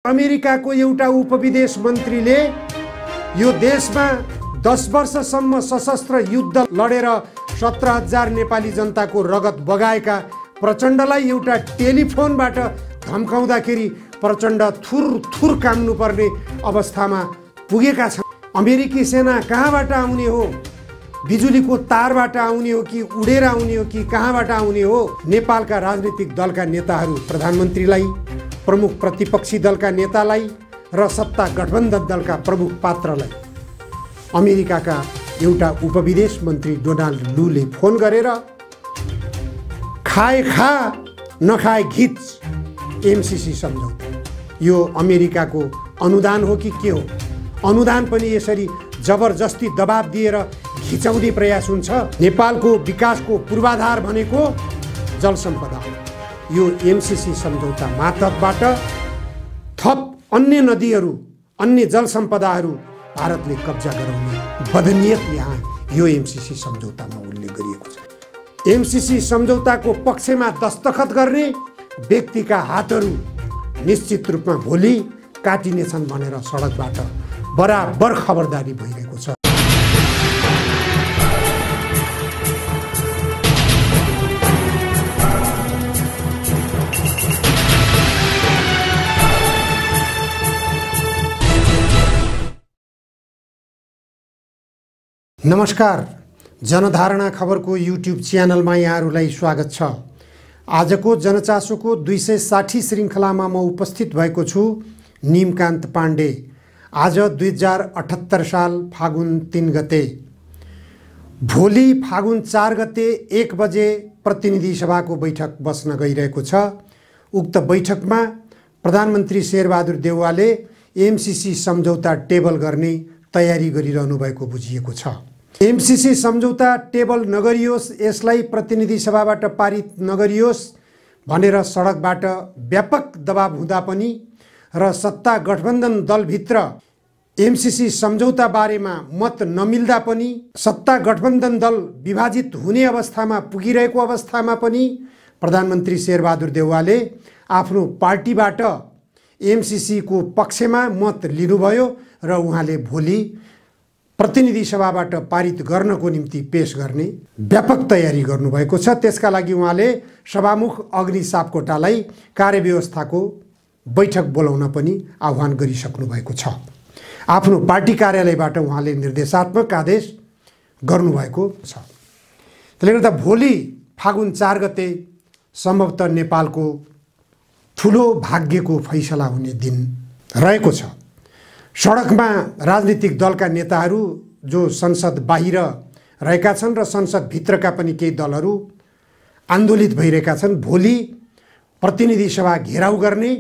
अमेरिकाको एउटा उपविदेश मन्त्रीले यो देशमा 10 वर्षसम्म सशस्त्र युद्ध लडेर 17,000 नेपाली जनताको रगत बगाएका प्रचण्डलाई एउटा टेलिफोनबाट धम्काउँदाखेरि प्रचण्ड थुर काम्नु पर्ने अवस्थामा पुगेका छन्। अमेरिकी सेना कहाँबाट आउने हो? बिजुलीको तारबाट आउने हो कि उडेर आउने हो कि कहाँबाट आउने हो? नेपालका राजनीतिक दलका नेताहरू प्रधानमन्त्रीलाई, प्रमुख प्रतिपक्षी दलका नेतालाई र सत्ता गठबन्धन दलका प्रमुख पात्रलाई अमेरिकाका एउटा उपविदेश मन्त्री डोनाल्ड लूले फोन गरेर खाए खा नखाए घिच एमसीसी सम्झौता, यो अमेरिकाको अनुदान हो कि के हो? अनुदान पनि यसरी जबरजस्ती दबाब दिएर खिचाउने प्रयास हुन्छ। नेपालको विकासको पूर्वाधार भनेको जल सम्पदा हो। यो एमसीसी सम्झौता मार्फतबाट थप अन्य नदीहरू, अन्य जल सम्पदाहरू भारतले कब्जा गराउने बदनियत यहाँ यो एमसीसी सम्झौतामा उल्लेख गरिएको छ। एमसीसी सम्झौताको पक्षमा दस्तखत गर्ने व्यक्तिका हातहरू निश्चित रूपमा भोलि काटिनेछन् भनेर सडकबाट बराबर खबरदारी भइरहेको छ। नमस्कार, जनधारणा खबरको युट्युब च्यानलमा यहाँहरूलाई स्वागत छ। आजको जनचासोको 260 श्रृङ्खलामा म उपस्थित भएको छु निमकान्त पाण्डे। आज 2078 साल फागुन 3 गते, भोलि फागुन 4 गते 1 बजे प्रतिनिधि सभाको बैठक बस्न गइरहेको छ। उक्त बैठकमा प्रधानमन्त्री शेरबहादुर देउवाले एमसीसी सम्झौता टेबल गर्ने तयारी गरिरहनु भएको बुझिएको छ। एमसीसी सम्झौता टेबल नगरियोस्, यसलाई प्रतिनिधि सभाबाट पारित नगरियोस् भनेर सडकबाट व्यापक दबाब हुँदा पनि र सत्ता गठबन्धन दलभित्र एमसीसी सम्झौता बारेमा मत नमिल्दा पनि, सत्ता गठबन्धन दल विभाजित हुने अवस्थामा पुगिरहेको अवस्थामा पनि प्रधानमन्त्री शेरबहादुर देउवाले आफ्नो पार्टीबाट एमसीसीको पक्षमा मत लिनुभयो र उहाँले भोलि प्रतिनिधि सभाबाट पारित गर्नको निम्ति पेश गर्ने व्यापक तयारी गर्नुभएको छ। त्यसका लागि उहाँले सभामुख अग्नि सापकोटालाई कार्यव्यवस्थाको बैठक बोलाउन पनि आह्वान गरिसक्नु भएको छ। आफ्नो पार्टी कार्यालयबाट उहाँले निर्देशात्मक आदेश गर्नुभएको छ। त्यसले गर्दा भोलि फागुन 4 गते सम्भवतः नेपालको ठुलो भाग्यको फैसला हुने दिन रहेको छ। सडकमा राजनीतिक दलका नेताहरू जो संसद बाहिर रहेका छन् र संसद भित्रका पनि केही दलहरू आन्दोलित भइरहेका छन्। भोलि प्रतिनिधि सभा घेराउ गर्ने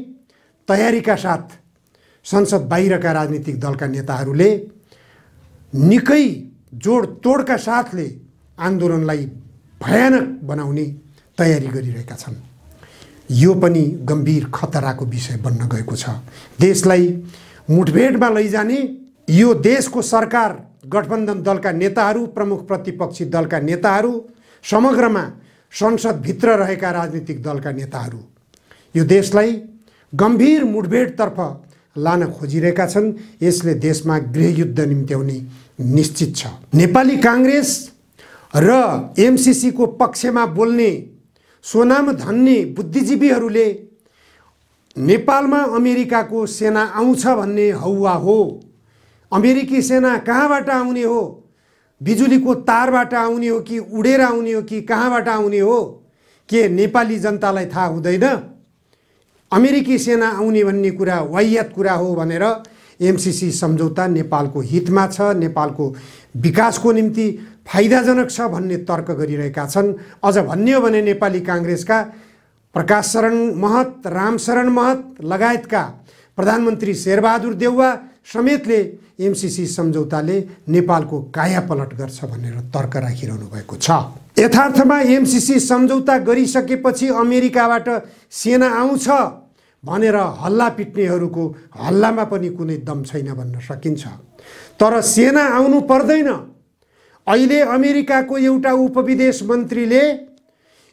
तयारीका साथ संसद बाहिरका राजनीतिक दलका नेताहरूले निकै जोडतोडका साथले आन्दोलनलाई भयानक बनाउने तयारी गरिरहेका छन्। यो पनि गम्भीर खतराको विषय बन्न गएको छ। देशलाई मुठभेडमा लैजाने यो देशको सरकार, गठबन्धन दलका नेताहरू, प्रमुख प्रतिपक्षी दलका नेताहरू, समग्रमा संसदभित्र रहेका राजनीतिक दलका नेताहरू यो देशलाई गम्भीर मुठभेडतर्फ लान खोजिरहेका छन्। यसले देशमा गृहयुद्ध निम्त्याउने निश्चित छ। नेपाली काङ्ग्रेस र एमसीसीको पक्षमा बोल्ने सोनाम धन्ने बुद्धिजीवीहरूले नेपालमा अमेरिकाको सेना आउँछ भन्ने हौवा हो। अमेरिकी सेना कहाँबाट आउने हो? बिजुलीको तारबाट आउने हो कि उडेर आउने हो कि कहाँबाट आउने हो? के नेपाली जनतालाई थाहा हुँदैन? अमेरिकी सेना आउने भन्ने कुरा वाहियात कुरा हो भनेर एमसीसी सम्झौता नेपालको हितमा छ, नेपालको विकासको निम्ति फाइदाजनक छ भन्ने तर्क गरिरहेका छन्। अझ भन्ने हो भने नेपाली काङ्ग्रेसका प्रकाश शरण महत, रामशरण महत लगायतका प्रधानमन्त्री शेरबहादुर देउवा समेतले एमसीसी सम्झौताले नेपालको कायापलट गर्छ भनेर तर्क राखिरहनु भएको छ। यथार्थमा एमसीसी सम्झौता गरिसकेपछि अमेरिकाबाट सेना आउँछ भनेर हल्ला पिट्नेहरूको हल्लामा पनि कुनै दम छैन भन्न सकिन्छ। तर सेना आउनु पर्दैन। अहिले अमेरिकाको एउटा उपविदेश मन्त्रीले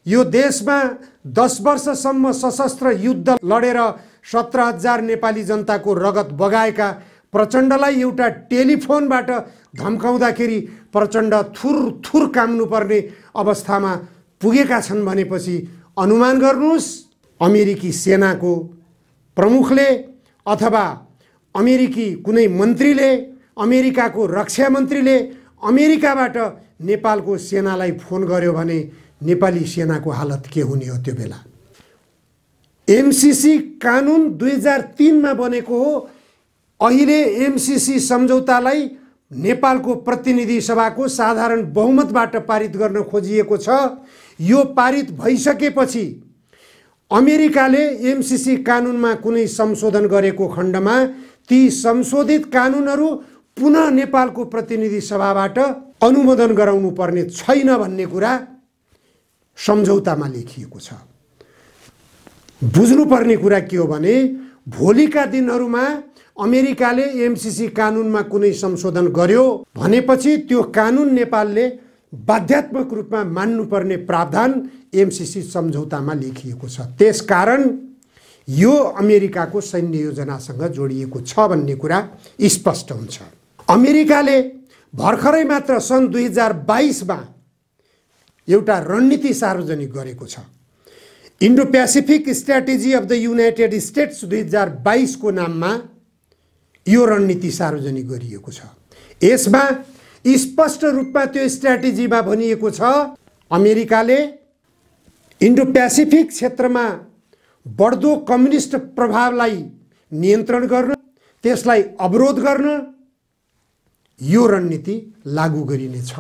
यो देशमा 10 वर्षसम्म सशस्त्र युद्ध लडेर 17,000 नेपाली जनताको रगत बगाएका प्रचण्डलाई एउटा टेलिफोनबाट धम्काउँदाखेरि प्रचण्ड थुर थुर काम्नुपर्ने अवस्थामा पुगेका छन् भनेपछि अनुमान गर्नुहोस् अमेरिकी सेनाको प्रमुखले अथवा अमेरिकी कुनै मन्त्रीले, अमेरिकाको रक्षा मन्त्रीले अमेरिकाबाट नेपालको सेनालाई फोन गर्यो भने नेपाली सेनाको हालत के हुने हो त्यो बेला? एमसीसी कानुन 2003 मा बनेको हो। अहिले एमसीसी सम्झौतालाई नेपालको प्रतिनिधि सभाको साधारण बहुमतबाट पारित गर्न खोजिएको छ। यो पारित भइसकेपछि अमेरिकाले एमसीसी कानुनमा कुनै संशोधन गरेको खण्डमा ती संशोधित कानुनहरू पुनः नेपालको प्रतिनिधि सभाबाट अनुमोदन गराउनु पर्ने छैन भन्ने कुरा सम्झौतामा लेखिएको छ। बुझ्नुपर्ने कुरा के हो भने भोलिका दिनहरूमा अमेरिकाले एमसीसी कानुनमा कुनै संशोधन गर्यो भनेपछि त्यो कानुन नेपालले बाध्यात्मक रूपमा मान्नुपर्ने प्रावधान एमसीसी सम्झौतामा लेखिएको छ। त्यसकारण यो अमेरिकाको सैन्य योजनासँग जोडिएको छ भन्ने कुरा स्पष्ट हुन्छ। अमेरिकाले भर्खरै मात्र सन् 2022 मा एउटा रणनीति सार्वजनिक गरेको छ। Indo Pacific strategy of the United states 2022 को नाममा यो रणनीति सार्वजनिक गरिएको छ। यसमा स्पष्ट रूपमा त्यो स्ट्र्याटेजीमा भनिएको छ अमेरिकाले इन्डो पेसिफिक क्षेत्रमा बढ्दो कम्युनिस्ट प्रभावलाई नियन्त्रण गर्न, त्यसलाई अवरोध गर्न यो रणनीति लागू गरिनेछ।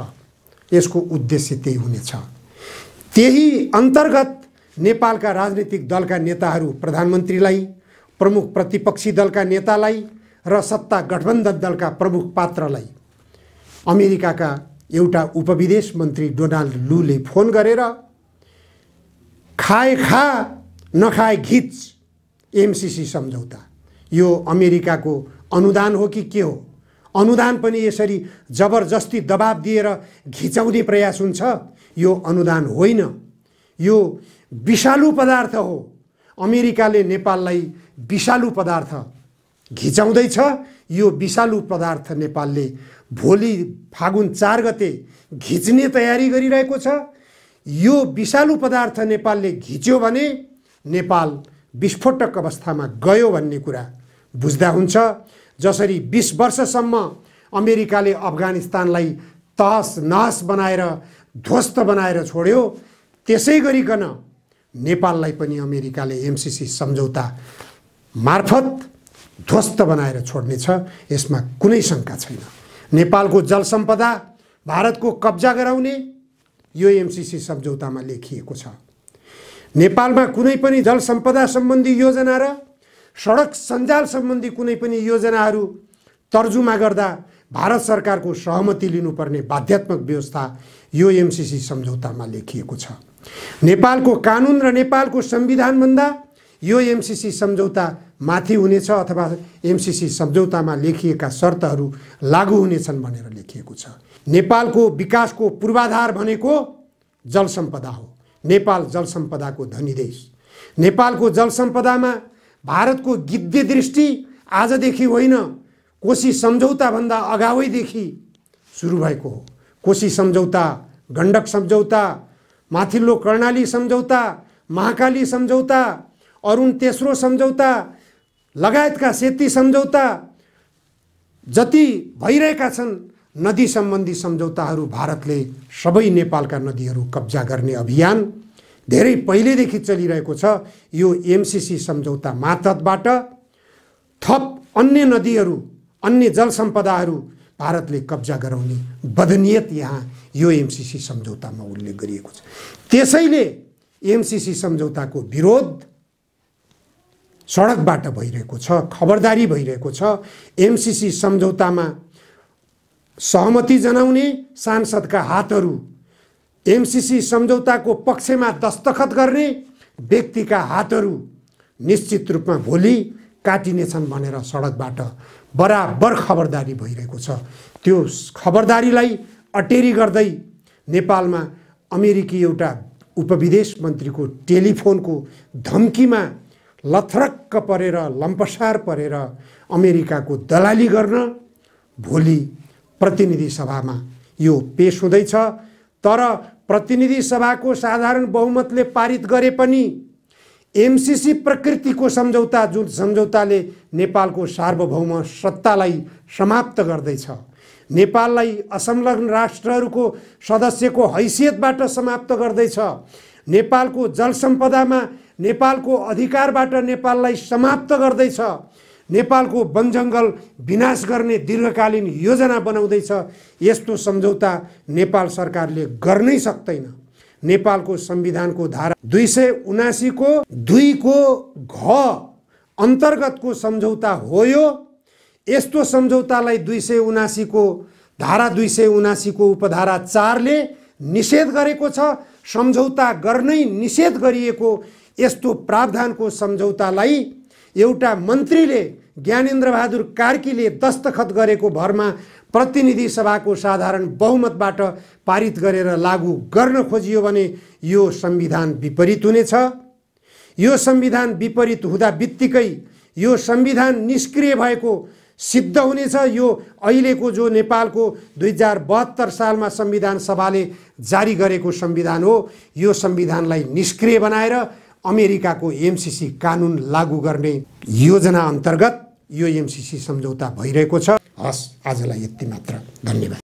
यसको उद्देश्य त्यही हुनेछ। त्यही अन्तर्गत नेपालका राजनीतिक दलका नेताहरू प्रधानमन्त्रीलाई, प्रमुख प्रतिपक्षी दलका नेतालाई र सत्ता गठबन्धन दलका प्रमुख पात्रलाई अमेरिकाका एउटा उपविदेश मन्त्री डोनाल्ड लूले फोन गरेर खाए खा नखाए घिच एमसीसी सम्झौता यो अमेरिकाको अनुदान हो कि के हो? अनुदान पनि यसरी जबरजस्ती दबाब दिएर घिचाउने प्रयास हुन्छ। यो अनुदान होइन, यो विषालु पदार्थ हो। अमेरिकाले नेपाललाई विषालु पदार्थ घिचाउँदैछ। यो विषालु पदार्थ नेपालले भोलि फागुन 4 गते घिच्ने तयारी गरिरहेको छ। यो विषालु पदार्थ नेपालले घिच्यो भने नेपाल विस्फोटक अवस्थामा गयो भन्ने कुरा बुझ्दा हुन्छ। जसरी 20 वर्षसम्म अमेरिकाले अफगानिस्तानलाई तहस नहस बनाएर ध्वस्त बनाएर छोड्यो, त्यसै गरिकन नेपाललाई पनि अमेरिकाले एमसीसी सम्झौता मार्फत ध्वस्त बनाएर छोड्नेछ। यसमा कुनै शङ्का छैन। नेपालको जल सम्पदा भारतको कब्जा गराउने यो एमसीसी सम्झौतामा लेखिएको छ। नेपालमा कुनै पनि जल सम्पदा सम्बन्धी योजना र सडक सञ्जाल सम्बन्धी कुनै पनि योजनाहरू तर्जुमा गर्दा भारत सरकारको सहमति लिनुपर्ने बाध्यात्मक व्यवस्था यो एमसीसी सम्झौतामा लेखिएको छ। नेपालको कानुन र नेपालको संविधानभन्दा यो एमसीसी सम्झौता माथि हुनेछ अथवा एमसीसी सम्झौतामा लेखिएका शर्तहरू लागू हुनेछन् भनेर लेखिएको छ। नेपालको विकासको पूर्वाधार भनेको जल सम्पदा हो। नेपाल जल सम्पदाको धनी देश। नेपालको जल सम्पदामा भारतको गिद्धे दृष्टि आजदेखि होइन, कोशी सम्झौताभन्दा अगावैदेखि सुरु भएको हो। कोशी सम्झौता, गण्डक सम्झौता, माथिल्लो कर्णाली सम्झौता, महाकाली सम्झौता, अरुण तेस्रो सम्झौता लगायतका सेती सम्झौता जति भइरहेका छन् नदी सम्बन्धी सम्झौताहरू भारतले सबै नेपालका नदीहरू कब्जा गर्ने अभियान धेरै पहिलेदेखि चलिरहेको छ। यो एमसीसी सम्झौता मार्फतबाट थप अन्य नदीहरू, अन्य जल सम्पदाहरू भारतले कब्जा गराउने बदनियत यहाँ यो एमसीसी सम्झौतामा उल्लेख गरिएको छ। त्यसैले एमसीसी सम्झौताको विरोध सडकबाट भइरहेको छ, खबरदारी भइरहेको छ। एमसीसी सम्झौतामा सहमति जनाउने सांसदका हातहरू, एमसीसी सम्झौताको पक्षमा दस्तखत गर्ने व्यक्तिका हातहरू निश्चित रूपमा भोलि काटिनेछन् भनेर सडकबाट बराबर खबरदारी भइरहेको छ। त्यो खबरदारीलाई अटेरी गर्दै नेपालमा अमेरिकी एउटा उपविदेश मन्त्रीको टेलिफोनको धम्कीमा लथरक्क परेर लम्पसार परेर अमेरिकाको दलाली गर्न भोलि प्रतिनिधि सभामा यो पेश हुँदैछ। तर प्रतिनिधि सभाको साधारण बहुमतले पारित गरे पनि एमसीसी प्रकृतिको सम्झौता, जुन सम्झौताले नेपालको सार्वभौम सत्तालाई समाप्त गर्दैछ, नेपाललाई असंलग्न राष्ट्रहरूको सदस्यको हैसियतबाट समाप्त गर्दैछ, नेपालको जल सम्पदामा नेपालको अधिकारबाट नेपाललाई समाप्त गर्दैछ, नेपालको वनजङ्गल विनाश गर्ने दीर्घकालीन योजना बनाउँदैछ, यस्तो सम्झौता नेपाल सरकारले गर्नै सक्दैन। नेपालको संविधानको धारा 279 को 2 को घ अन्तर्गतको सम्झौता हो यो। यस्तो सम्झौतालाई 279 को धारा 279 को उपधारा 4 ले निषेध गरेको छ। सम्झौता गर्नै निषेध गरिएको यस्तो प्रावधानको सम्झौतालाई एउटा मन्त्रीले, ज्ञानेन्द्र बहादुर कार्कीले दस्तखत गरेको भरमा प्रतिनिधि सभाको साधारण बहुमतबाट पारित गरेर लागू गर्न खोजियो भने यो संविधान विपरीत हुनेछ। यो संविधान विपरीत हुँदा बित्तिकै यो संविधान निष्क्रिय भएको सिद्ध हुनेछ। यो अहिलेको जो नेपालको 2072 सालमा संविधान सभाले जारी गरेको संविधान हो, यो संविधानलाई निष्क्रिय बनाएर अमेरिकाको एमसीसी कानुन लागू गर्ने योजना अन्तर्गत यो एमसीसी सम्झौता भइरहेको छ। हस्, आजलाई यति मात्र। धन्यवाद।